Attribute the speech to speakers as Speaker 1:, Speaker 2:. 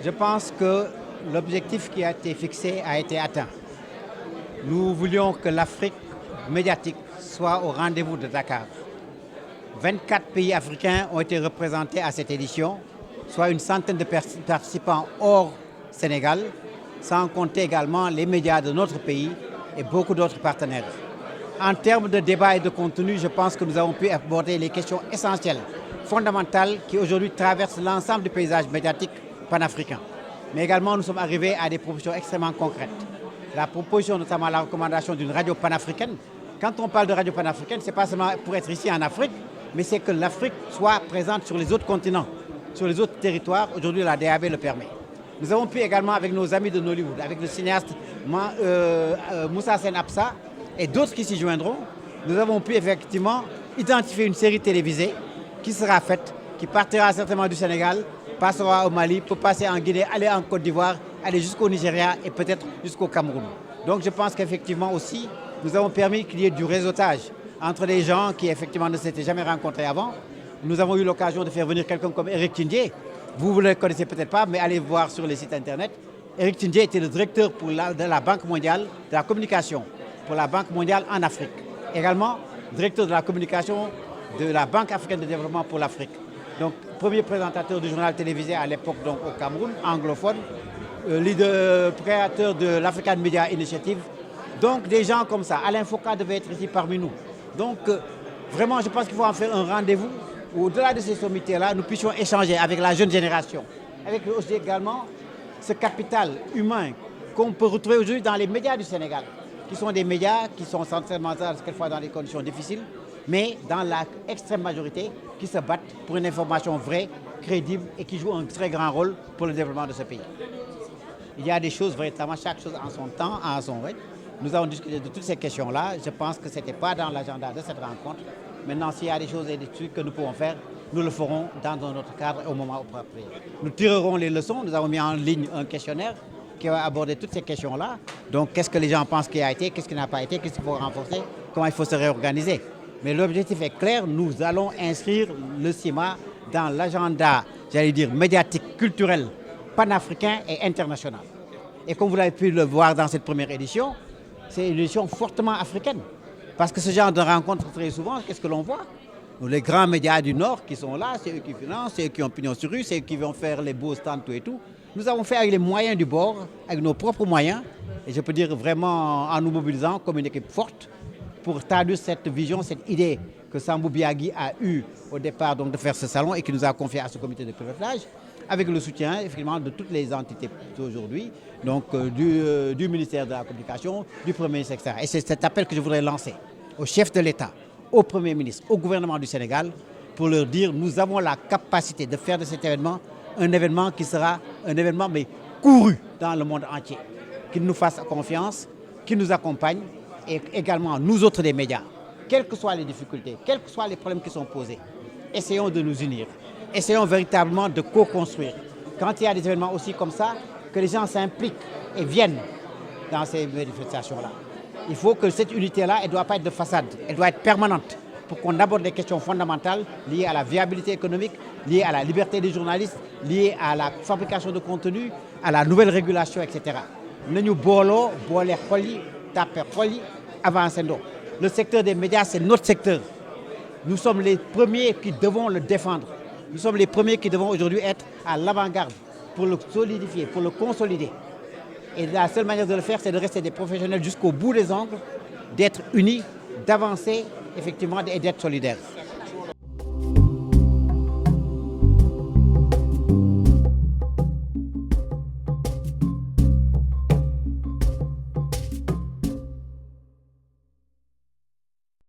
Speaker 1: Je pense que l'objectif qui a été fixé a été atteint. Nous voulions que l'Afrique médiatique soit au rendez-vous de Dakar. 24 pays africains ont été représentés à cette édition, soit une centaine de participants hors Sénégal, sans compter également les médias de notre pays et beaucoup d'autres partenaires. En termes de débat et de contenu, je pense que nous avons pu aborder les questions essentielles, fondamentales, qui aujourd'hui traversent l'ensemble du paysage médiatique panafricain. Mais également, nous sommes arrivés à des propositions extrêmement concrètes. La proposition, notamment la recommandation d'une radio panafricaine. Quand on parle de radio panafricaine, ce n'est pas seulement pour être ici en Afrique, mais c'est que l'Afrique soit présente sur les autres continents, sur les autres territoires. Aujourd'hui, la DAB le permet. Nous avons pu également, avec nos amis de Nollywood, avec le cinéaste Moussa Sen Absa et d'autres qui s'y joindront, nous avons pu effectivement identifier une série télévisée qui sera faite, qui partira certainement du Sénégal, passera au Mali, peut passer en Guinée, aller en Côte d'Ivoire, aller jusqu'au Nigeria et peut-être jusqu'au Cameroun. Donc je pense qu'effectivement aussi, nous avons permis qu'il y ait du réseautage entre les gens qui effectivement ne s'étaient jamais rencontrés avant. Nous avons eu l'occasion de faire venir quelqu'un comme Eric Tindé. Vous ne le connaissez peut-être pas, mais allez voir sur les sites internet. Eric Tindé était le directeur de la Banque mondiale de la communication pour la Banque mondiale en Afrique. Également, directeur de la communication de la Banque africaine de développement pour l'Afrique. Donc, premier présentateur du journal télévisé à l'époque au Cameroun, anglophone, créateur de l'African Media Initiative. Donc, des gens comme ça. Alain Foucault devait être ici parmi nous. Donc, vraiment, je pense qu'il faut en faire un rendez-vous où, au-delà de ces sommités-là, nous puissions échanger avec la jeune génération. Avec aussi également ce capital humain qu'on peut retrouver aujourd'hui dans les médias du Sénégal, qui sont des médias qui sont essentiellement quelquefois dans des conditions difficiles, mais dans l'extrême majorité qui se battent pour une information vraie, crédible et qui jouent un très grand rôle pour le développement de ce pays. Il y a des choses véritablement, chaque chose en son temps, en son rythme. Nous avons discuté de toutes ces questions-là. Je pense que ce n'était pas dans l'agenda de cette rencontre. Maintenant, s'il y a des choses et des trucs que nous pouvons faire, nous le ferons dans notre cadre au moment approprié. Nous tirerons les leçons. Nous avons mis en ligne un questionnaire qui va aborder toutes ces questions-là. Donc, qu'est-ce que les gens pensent qu'il a été, qu'est-ce qui n'a pas été, qu'est-ce qu'il faut renforcer, comment il faut se réorganiser. Mais l'objectif est clair, nous allons inscrire le CIMA dans l'agenda, j'allais dire, médiatique, culturel, panafricain et international. Et comme vous l'avez pu le voir dans cette première édition, c'est une édition fortement africaine. Parce que ce genre de rencontre, très souvent, qu'est-ce que l'on voit? Les grands médias du Nord qui sont là, c'est eux qui financent, c'est eux qui ont pignon sur rue, c'est eux qui vont faire les beaux stands, tout et tout. Nous avons fait avec les moyens du bord, avec nos propres moyens, et je peux dire vraiment en nous mobilisant comme une équipe forte pour traduire cette vision, cette idée que Sambou Biagui a eue au départ donc, de faire ce salon et qui nous a confié à ce comité de pilotage, avec le soutien effectivement de toutes les entités aujourd'hui, donc du ministère de la Communication, du Premier ministre, etc. Et c'est cet appel que je voudrais lancer au chef de l'État, au Premier ministre, au gouvernement du Sénégal, pour leur dire nous avons la capacité de faire de cet événement un événement qui sera un événement mais couru dans le monde entier, qu'il nous fasse confiance, qu'il nous accompagne et également nous autres des médias, quelles que soient les difficultés, quels que soient les problèmes qui sont posés, essayons de nous unir, essayons véritablement de co-construire. Quand il y a des événements aussi comme ça, que les gens s'impliquent et viennent dans ces manifestations-là. Il faut que cette unité-là, elle ne doit pas être de façade, elle doit être permanente pour qu'on aborde des questions fondamentales liées à la viabilité économique, liées à la liberté des journalistes, liées à la fabrication de contenu, à la nouvelle régulation, etc. Nous bolo, bolé, xoli, tapé, xoli, avancendo. Le secteur des médias, c'est notre secteur. Nous sommes les premiers qui devons le défendre. Nous sommes les premiers qui devons aujourd'hui être à l'avant-garde pour le solidifier, pour le consolider. Et la seule manière de le faire, c'est de rester des professionnels jusqu'au bout des ongles, d'être unis, d'avancer effectivement et d'être solidaires.